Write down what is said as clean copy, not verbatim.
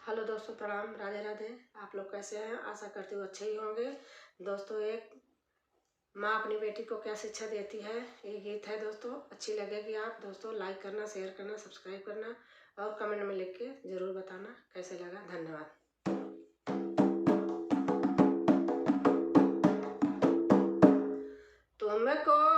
Hello दोस्तों, प्रणाम, राधे राधे। आप लोग कैसे हैं? आशा करती हूँ अच्छे ही होंगे। दोस्तों, एक माँ अपनी बेटी को क्या शिक्षा देती है, ये गीत है दोस्तों। अच्छी लगेगी आप दोस्तों लाइक करना, शेयर करना, सब्सक्राइब करना और कमेंट में लिख के ज़रूर बताना कैसे लगा। धन्यवाद। तुमको